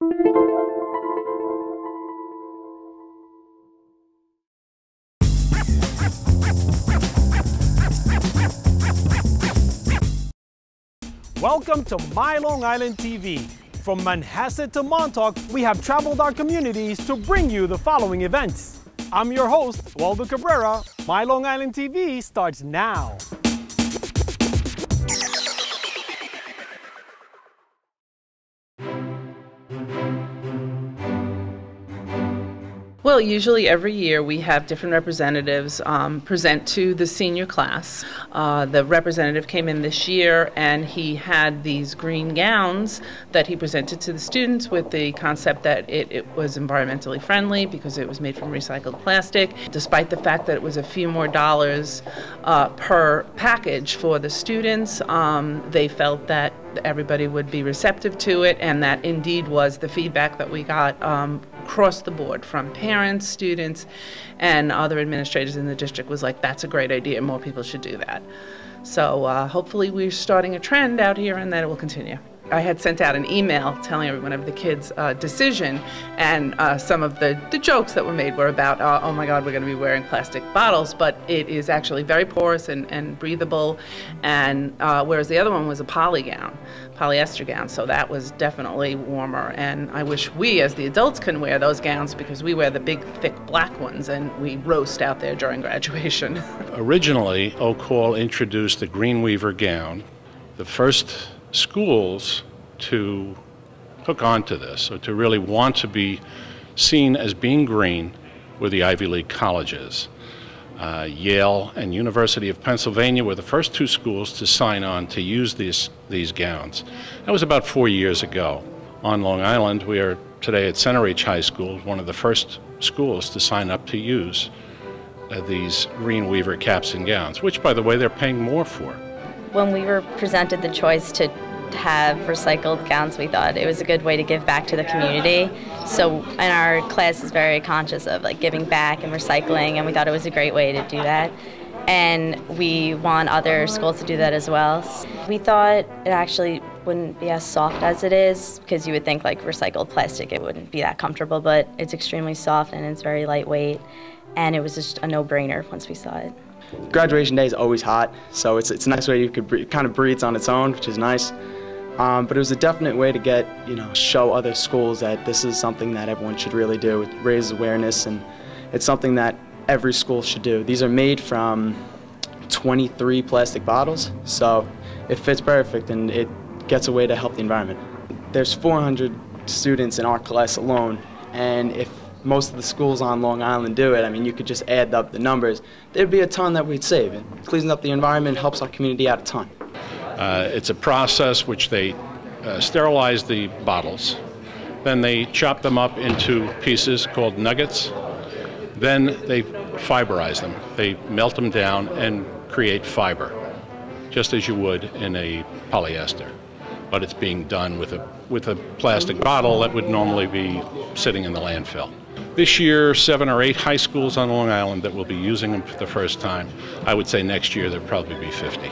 Welcome to MyLITV. From Manhasset to Montauk, we have traveled our communities to bring you the following events. I'm your host, Waldo Cabrera. MyLITV starts now. Well, usually every year we have different representatives present to the senior class. The representative came in this year and he had these green gowns that he presented to the students with the concept that it was environmentally friendly because it was made from recycled plastic. Despite the fact that it was a few more dollars per package for the students, they felt that everybody would be receptive to it, and that indeed was the feedback that we got across the board from parents, students, and other administrators in the district. Was like, that's a great idea, more people should do that. So hopefully we're starting a trend out here and that it will continue. I had sent out an email telling everyone of the kids' decision, and some of the jokes that were made were about, oh my God, we're going to be wearing plastic bottles, but it is actually very porous and breathable, and whereas the other one was a polyester gown, so that was definitely warmer, and I wish we as the adults can wear those gowns because we wear the big thick black ones and we roast out there during graduation. Originally, Oak Hall introduced the Green Weaver gown. The first schools to hook onto this, or to really want to be seen as being green, were the Ivy League colleges. Yale and University of Pennsylvania were the first two schools to sign on to use these gowns. That was about 4 years ago. On Long Island, we are today at Centereach High School, one of the first schools to sign up to use these Green Weaver caps and gowns, which, by the way, they're paying more for. When we were presented the choice to have recycled gowns, we thought it was a good way to give back to the community. So, and our class is very conscious of like giving back and recycling, and we thought it was a great way to do that. And we want other schools to do that as well. We thought it actually wouldn't be as soft as it is, because you would think like recycled plastic, it wouldn't be that comfortable, but it's extremely soft and it's very lightweight, and it was just a no-brainer once we saw it. Graduation day is always hot, so it's a nice way you could breathe, kind of breathes on its own, which is nice. But it was a definite way to get, show other schools that this is something that everyone should really do. It raises awareness, and it's something that every school should do. These are made from 23 plastic bottles, so it fits perfect and it gets a way to help the environment. There's 400 students in our class alone, and if most of the schools on Long Island do it, I mean, you could just add up the numbers. There'd be a ton that we'd save. It cleans up the environment, helps our community out a ton. It's a process which they sterilize the bottles, then they chop them up into pieces called nuggets, then they fiberize them. They melt them down and create fiber, just as you would in a polyester. But it's being done with a plastic bottle that would normally be sitting in the landfill. This year, 7 or 8 high schools on Long Island that will be using them for the first time. I would say next year there'll probably be 50.